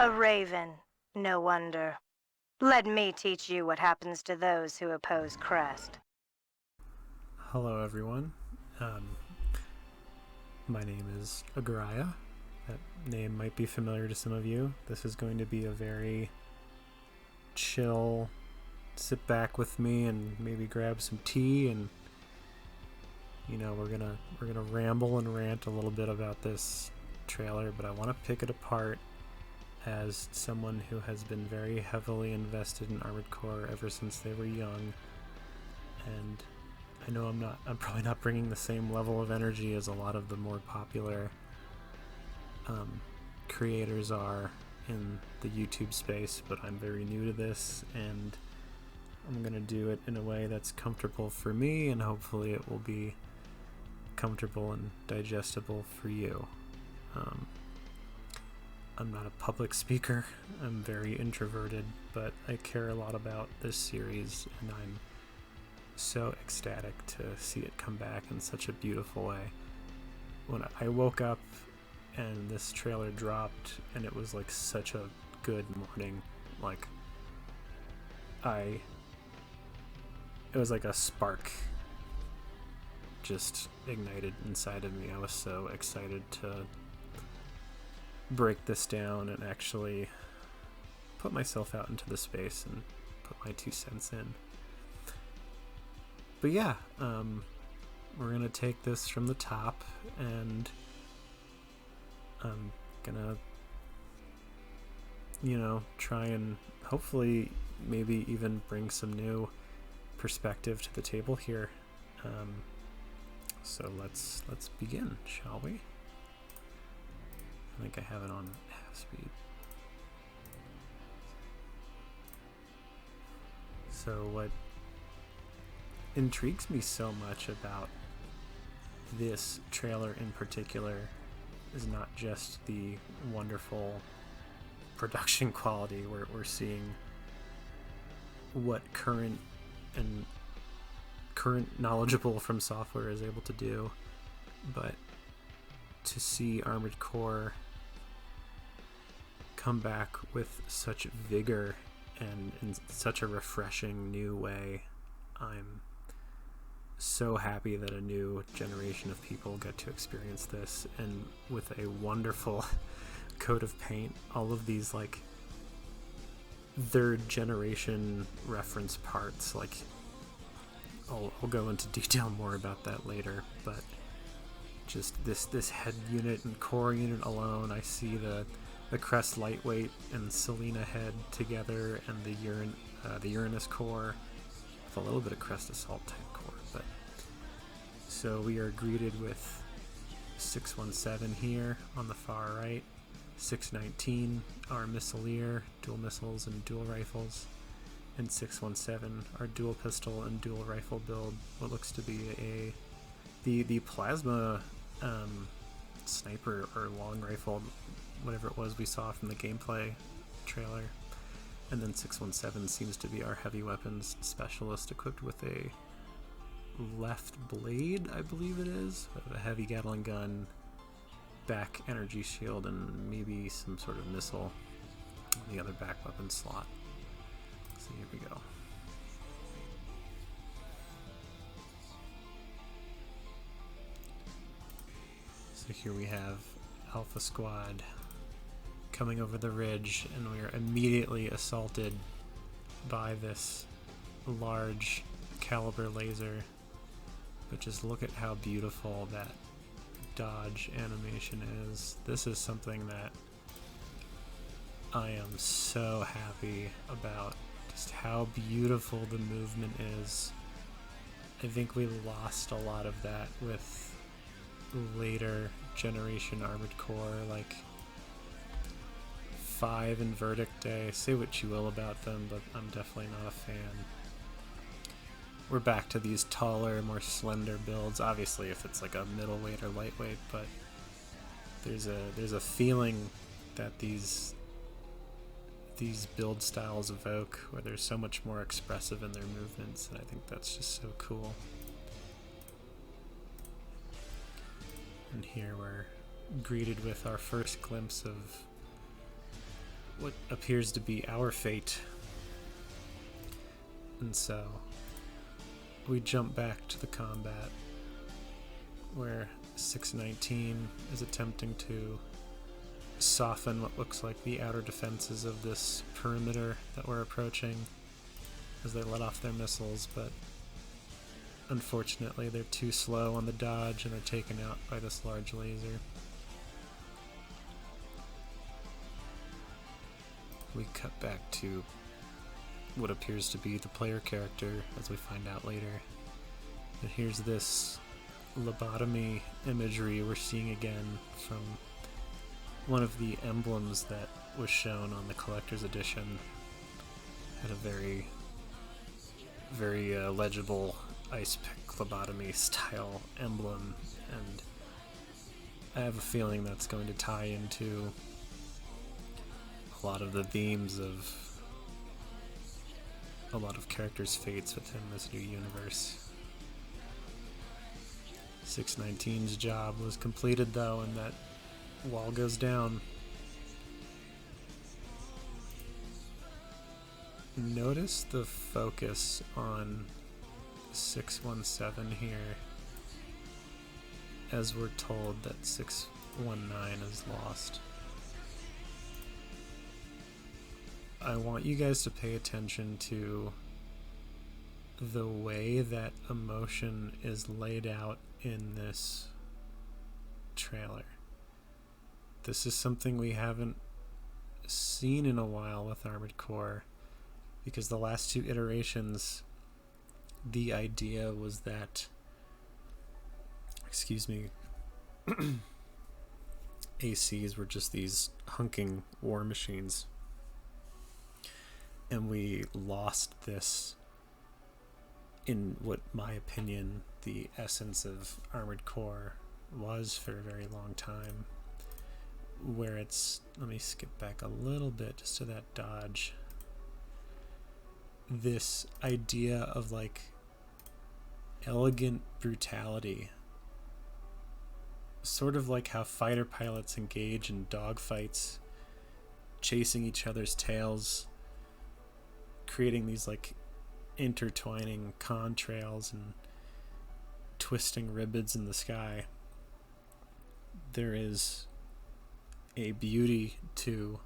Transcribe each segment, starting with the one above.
A raven, no wonder. Let me teach you what happens to those who oppose Crest. Hello, everyone. Um, my name is Agraya. That name might be familiar to some of you. This is going to be a very chill, sit back with me and maybe grab some tea, and we're gonna ramble and rant a little bit about this trailer. But I want to pick it apart as someone who has been very heavily invested in Armored Core ever since they were young, and I know I'm probably not bringing the same level of energy as a lot of the more popular creators are in the YouTube space, but I'm very new to this, and I'm gonna do it in a way that's comfortable for me, and hopefully it will be comfortable and digestible for you. I'm not a public speaker. I'm very introverted, but I care a lot about this series, and I'm so ecstatic to see it come back in such a beautiful way. When I woke up and this trailer dropped, and it was like such a good morning, like it was like a spark just ignited inside of me. I was so excited to break this down and actually put myself out into the space and put my 2 cents in. But yeah, we're gonna take this from the top, and I'm gonna, try and hopefully maybe even bring some new perspective to the table here. So let's begin, shall we? I think I have it on half speed. So what intrigues me so much about this trailer in particular is not just the wonderful production quality. We're seeing what current knowledgeable From Software is able to do, but to see Armored Core come back with such vigor and in such a refreshing new way, I'm so happy that a new generation of people get to experience this, and with a wonderful coat of paint. All of these like third generation reference parts, like I'll go into detail more about that later, but just this head unit and core unit alone, I see the Crest Lightweight and Selena head together, and the Uranus core with a little bit of Crest Assault type core. But so we are greeted with 617 here on the far right, 619 our missileer, dual missiles and dual rifles, and 617 our dual pistol and dual rifle build. What looks to be the plasma sniper or long rifle, whatever it was we saw from the gameplay trailer. And then 617 seems to be our heavy weapons specialist, equipped with a left blade, I believe it is, a heavy Gatling gun, back energy shield, and maybe some sort of missile on the other back weapon slot. So here we go. So here we have Alpha Squad coming over the ridge, and we are immediately assaulted by this large caliber laser. But just look at how beautiful that dodge animation is. This is something that I am so happy about, just how beautiful the movement is. I think we lost a lot of that with later generation Armored Core, like 5 and Verdict Day. Say what you will about them, but I'm definitely not a fan. We're back to these taller, more slender builds. Obviously, if it's like a middleweight or lightweight, but there's a feeling that these build styles evoke, where they're so much more expressive in their movements, and I think that's just so cool. And here we're greeted with our first glimpse of what appears to be our fate. And so we jump back to the combat where 619 is attempting to soften what looks like the outer defenses of this perimeter that we're approaching as they let off their missiles, but unfortunately they're too slow on the dodge and are taken out by this large laser. We cut back to what appears to be the player character, as we find out later. And here's this lobotomy imagery we're seeing again from one of the emblems that was shown on the collector's edition. Had a very, very legible ice pick lobotomy style emblem, and I have a feeling that's going to tie into a lot of the themes of a lot of characters' fates within this new universe. 619's job was completed though, and that wall goes down. Notice the focus on 617 here, as we're told that 619 is lost. I want you guys to pay attention to the way that emotion is laid out in this trailer. This is something we haven't seen in a while with Armored Core, because the last two iterations, the idea was that, ACs were just these hunking war machines. And we lost this in what, my opinion, the essence of Armored Core was for a very long time. Where it's, let me skip back a little bit just to that dodge. This idea of like elegant brutality. Sort of like how fighter pilots engage in dogfights, chasing each other's tails, creating these like intertwining contrails and twisting ribbids in the sky. There is a beauty to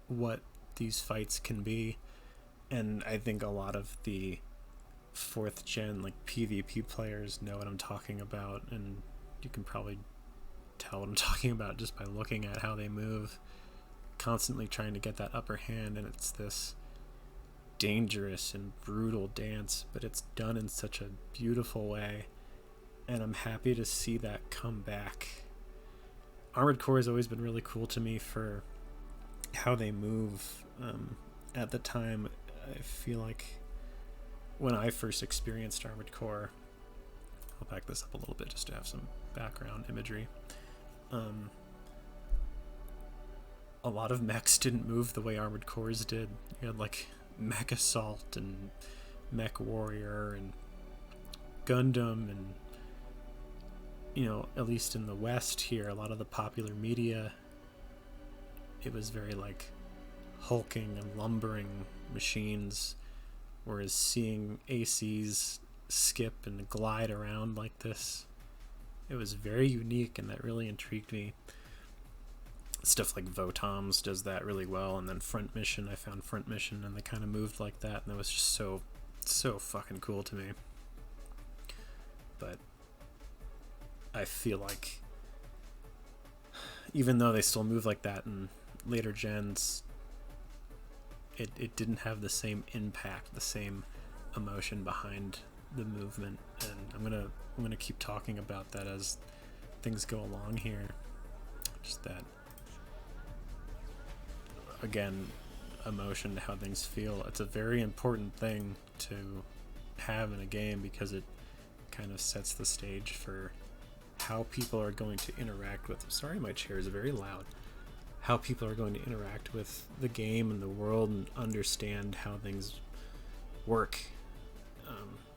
what these fights can be, and I think a lot of the 4th gen like PvP players know what I'm talking about, and you can probably tell what I'm talking about just by looking at how they move, constantly trying to get that upper hand, and it's this dangerous and brutal dance, but it's done in such a beautiful way, and I'm happy to see that come back. Armored Core has always been really cool to me for how they move. At the time, I feel like when I first experienced Armored Core, I'll back this up a little bit just to have some background imagery. A lot of mechs didn't move the way Armored Cores did. You had like Mech Assault and Mech Warrior and Gundam, and you know, at least in the West here, a lot of the popular media, it was very like hulking and lumbering machines, whereas seeing ACs skip and glide around like this, it was very unique, and that really intrigued me. Stuff like Votoms does that really well, and then Front Mission, I found Front Mission, and they kind of moved like that, and that was just so fucking cool to me. But I feel like even though they still move like that in later gens, it didn't have the same impact, the same emotion behind the movement, and I'm gonna keep talking about that as things go along here. Just that, again, emotion, how things feel. It's a very important thing to have in a game because it kind of sets the stage for how people are going to interact with. Sorry, my chair is very loud. How people are going to interact with the game and the world and understand how things work.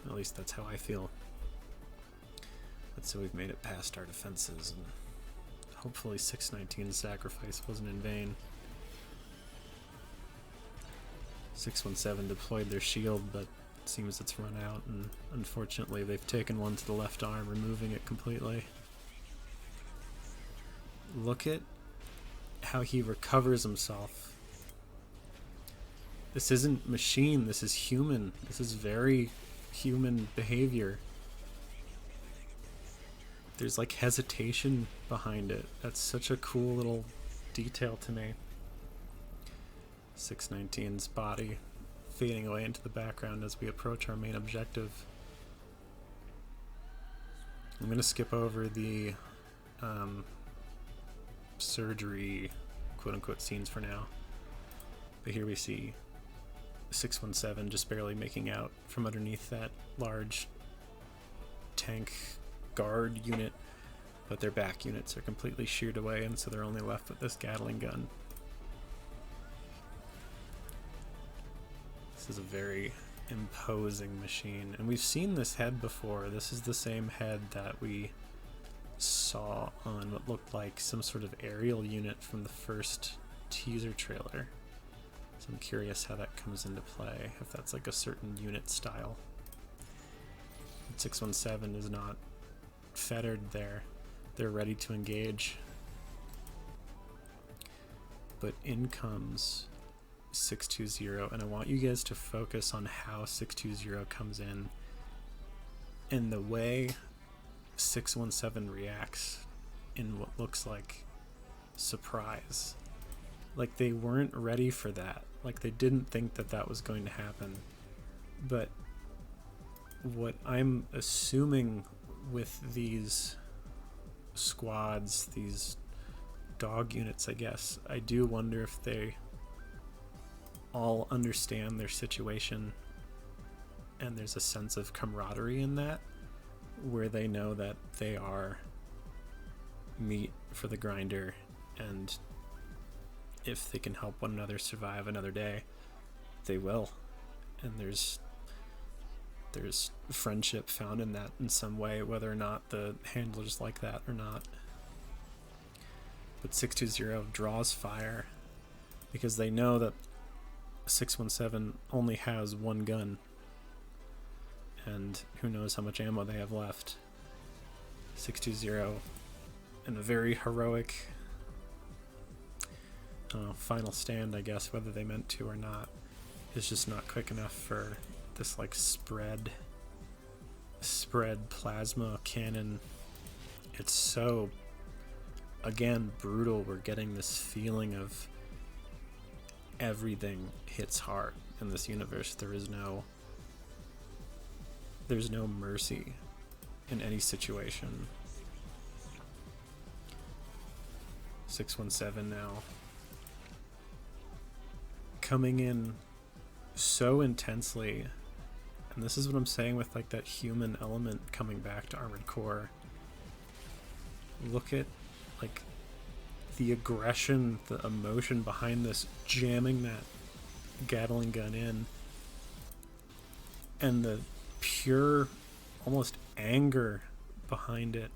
At least that's how I feel. But so we've made it past our defenses, and hopefully 619's sacrifice wasn't in vain. 617 deployed their shield, but it seems it's run out, and unfortunately they've taken one to the left arm, removing it completely. Look at how he recovers himself. This isn't machine, this is human. This is very human behavior. There's like hesitation behind it. That's such a cool little detail to me. 619's body fading away into the background as we approach our main objective. I'm going to skip over the surgery quote-unquote scenes for now. But here we see 617 just barely making out from underneath that large tank guard unit, but their back units are completely sheared away, and so they're only left with this Gatling gun. This is a very imposing machine, and we've seen this head before. This is the same head that we saw on what looked like some sort of aerial unit from the first teaser trailer. So I'm curious how that comes into play, if that's like a certain unit style. 617 is not fettered there. They're ready to engage. But in comes 620, and I want you guys to focus on how 620 comes in and the way 617 reacts in what looks like surprise. Like they weren't ready for that. Like they didn't think that that was going to happen. But what I'm assuming with these squads, these dog units, I guess, I do wonder if they all understand their situation and there's a sense of camaraderie in that, where they know that they are meat for the grinder, and if they can help one another survive another day, they will. And there's friendship found in that in some way, whether or not the handlers like that or not. But 620 draws fire because they know that 617 only has one gun, and who knows how much ammo they have left. 620, in a very heroic final stand, I guess, whether they meant to or not, is just not quick enough for this like spread plasma cannon. It's so, again, brutal. We're getting this feeling of everything hits hard in this universe. There's no mercy in any situation. 617 now coming in so intensely, and this is what I'm saying with like that human element coming back to Armored Core. Look at like the aggression, the emotion behind this, jamming that Gatling gun in, and the pure almost anger behind it.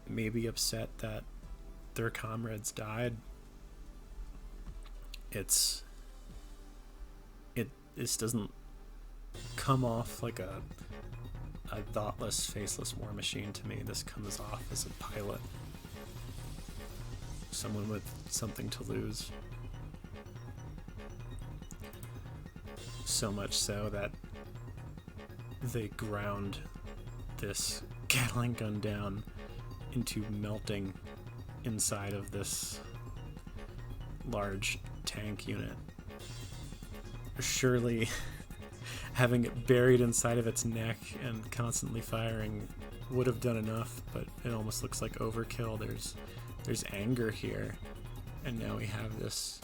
Maybe upset that their comrades died. This doesn't come off like a thoughtless, faceless war machine to me. This comes off as a pilot, someone with something to lose. So much so that they ground this Gatling gun down into melting inside of this large tank unit. Surely having it buried inside of its neck and constantly firing would have done enough, but it almost looks like overkill. There's anger here, and now we have this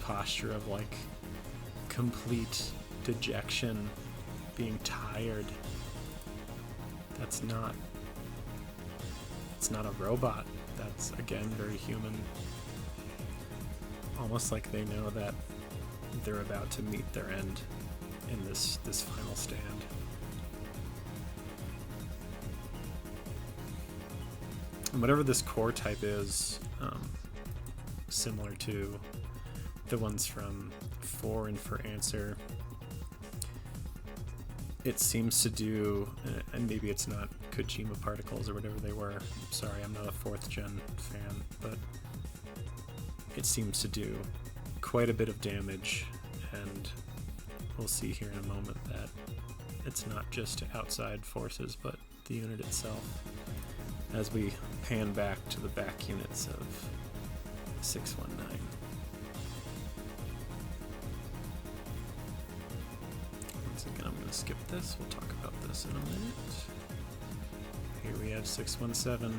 posture of like complete dejection, being tired. It's not a robot. That's again very human. Almost like they know that they're about to meet their end in this final stand. And whatever this core type is, similar to the ones from For and For Answer, it seems to do, and maybe it's not Kojima particles or whatever they were. Sorry, I'm not a 4th gen fan, but it seems to do quite a bit of damage, and we'll see here in a moment that it's not just outside forces, but the unit itself, as we pan back to the back units of 619. Once again, I'm going to skip this. We'll talk about this in a minute. Here we have 617.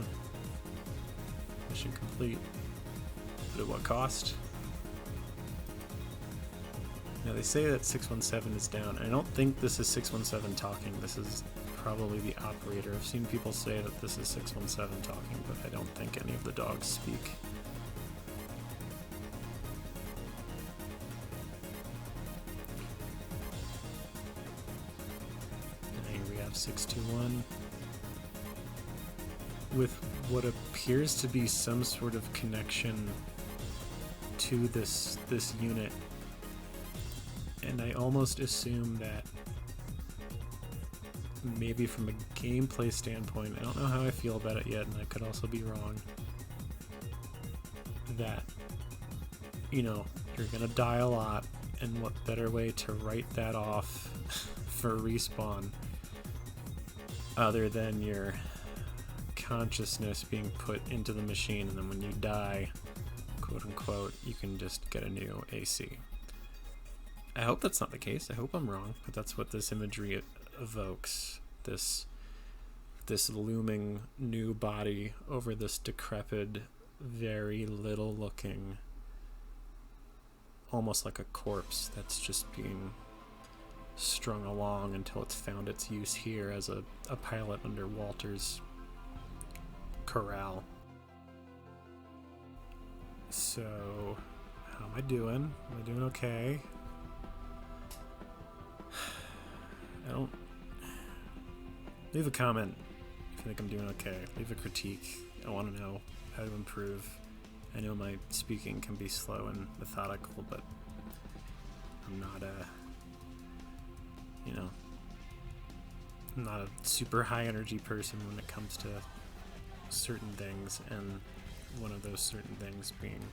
Mission complete. But at what cost? Now they say that 617 is down. I don't think this is 617 talking. This is probably the operator. I've seen people say that this is 617 talking, but I don't think any of the dogs speak. And here we have 621 with what appears to be some sort of connection to this unit. And I almost assume that maybe from a gameplay standpoint, I don't know how I feel about it yet, and I could also be wrong, that, you know, you're gonna die a lot, and what better way to write that off for respawn other than your consciousness being put into the machine, and then when you die, quote unquote, you can just get a new AC. I hope that's not the case. I hope I'm wrong, but that's what this imagery evokes. This looming new body over this decrepit, very little looking, almost like a corpse that's just being strung along until it's found its use here as a pilot under Walter's corral. So, how am I doing? Am I doing okay? I don't... Leave a comment if you think I'm doing okay. Leave a critique. I want to know how to improve. I know my speaking can be slow and methodical, but I'm not I'm not a super high energy person when it comes to certain things, and one of those certain things being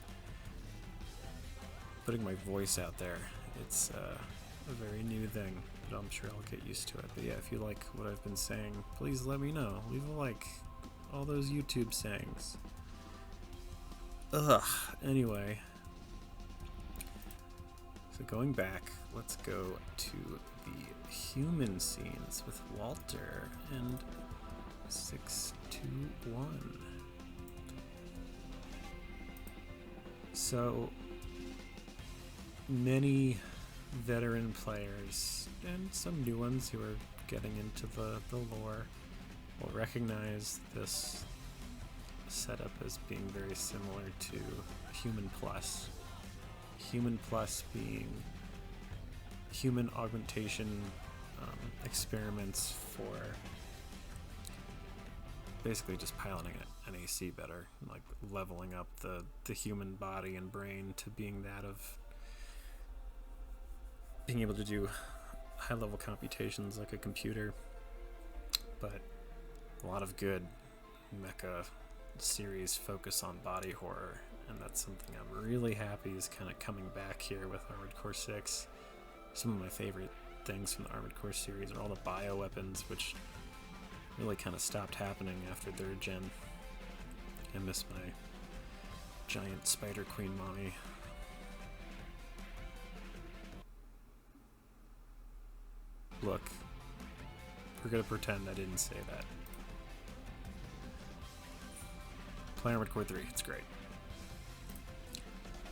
putting my voice out there. It's a very new thing, but I'm sure I'll get used to it. But yeah, if you like what I've been saying, please let me know. Leave a like. All those YouTube sayings. Ugh. Anyway. So going back, let's go to the human scenes with Walter and 621. So many veteran players and some new ones who are getting into the lore will recognize this setup as being very similar to Human Plus. Human Plus being human augmentation experiments for basically just piloting an AC better, like leveling up the human body and brain to being that of being able to do high-level computations like a computer, but a lot of good mecha series focus on body horror, and that's something I'm really happy is kind of coming back here with Armored Core 6. Some of my favorite things from the Armored Core series are all the bioweapons, which really kind of stopped happening after 3rd gen. I miss my giant Spider Queen mommy. Look, we're gonna pretend I didn't say that. Play Armored Core 3, it's great.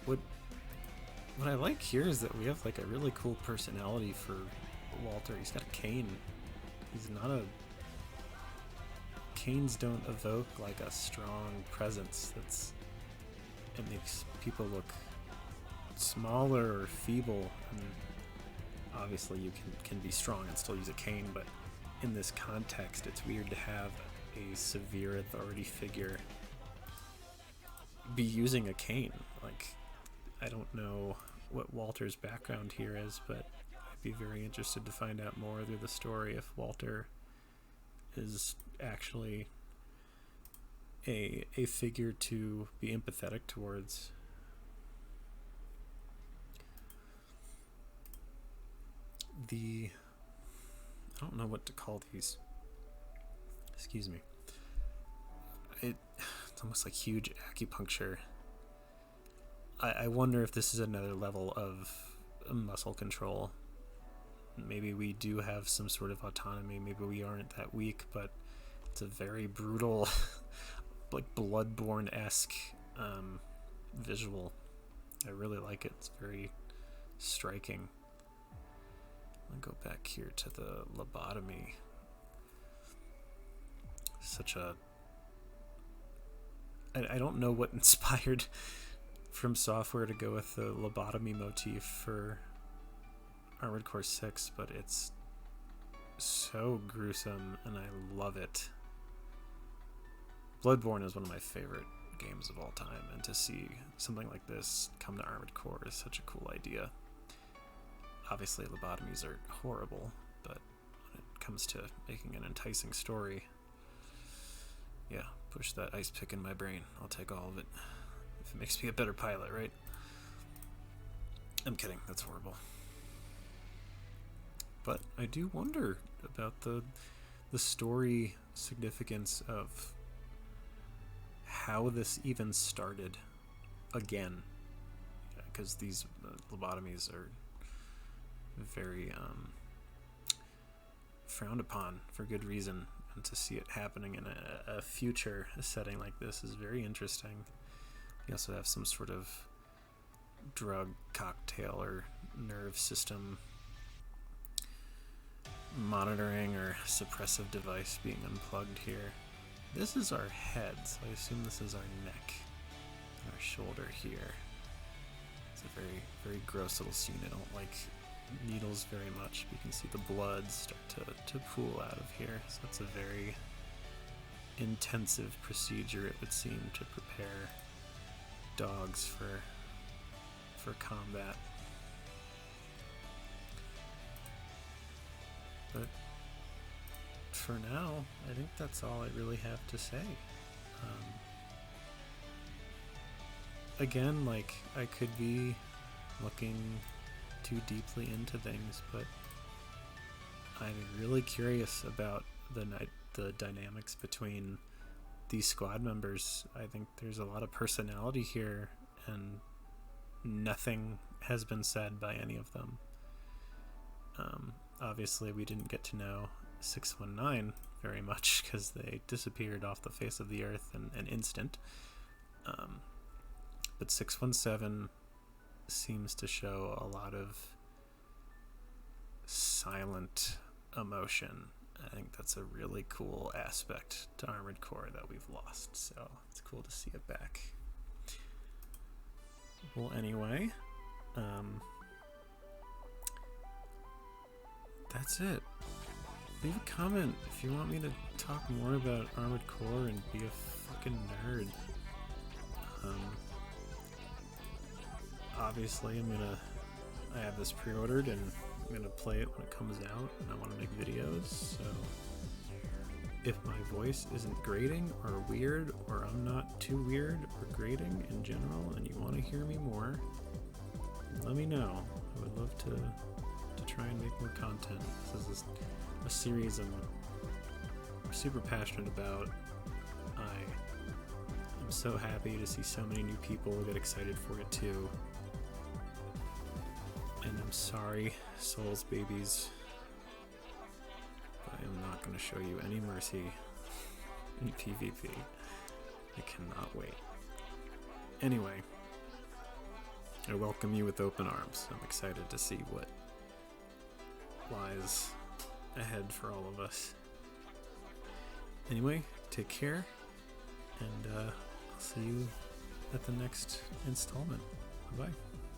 What I like here is that we have like a really cool personality for Walter. He's got a cane. He's not a... Canes don't evoke like a strong presence. It makes people look smaller or feeble, and obviously you can be strong and still use a cane, but in this context it's weird to have a severe authority figure be using a cane. Like, I don't know what Walter's background here is, but I'd be very interested to find out more through the story if Walter is actually a figure to be empathetic towards. I don't know what to call these. Excuse me. It's almost like huge acupuncture. I wonder if this is another level of muscle control. Maybe we do have some sort of autonomy. Maybe we aren't that weak, but it's a very brutal, like Bloodborne-esque visual. I really like it. It's very striking. I'll go back here to the lobotomy. I don't know what inspired From Software to go with the lobotomy motif for Armored Core 6, but it's so gruesome and I love it. Bloodborne is one of my favorite games of all time, and to see something like this come to Armored Core is such a cool idea. Obviously, lobotomies are horrible, but when it comes to making an enticing story, yeah, push that ice pick in my brain. I'll take all of it. If it makes me a better pilot, right? I'm kidding, that's horrible. But I do wonder about the story significance of how this even started again. Because these lobotomies are very frowned upon for good reason, and to see it happening in a future setting like this is very interesting. You also have some sort of drug cocktail or nerve system monitoring or suppressive device being unplugged here. This is our head, so I assume this is our neck and our shoulder here. It's a very, very gross little scene. I don't like needles very much. You can see the blood start to pool out of here. So it's a very intensive procedure, it would seem, to prepare dogs for combat. But for now, I think that's all I really have to say. Again, like, I could be looking too deeply into things, but I'm really curious about the dynamics between these squad members. I think there's a lot of personality here, and nothing has been said by any of them. Obviously, we didn't get to know 619 very much because they disappeared off the face of the earth in an instant. But 617 seems to show a lot of silent emotion. I think that's a really cool aspect to Armored Core that we've lost, so it's cool to see it back. Well, anyway, that's it. Leave a comment if you want me to talk more about Armored Core and be a fucking nerd. Obviously, I have this pre-ordered and I'm gonna play it when it comes out, and I want to make videos, so if my voice isn't grating or weird, or I'm not too weird or grating in general, and you want to hear me more, let me know. I would love to try and make more content. This is a series I'm super passionate about. I'm so happy to see so many new people get excited for it too. And I'm sorry, Souls babies, but I am not going to show you any mercy in PvP. I cannot wait. Anyway, I welcome you with open arms. I'm excited to see what lies ahead for all of us. Anyway, take care, and I'll see you at the next installment. Bye-bye.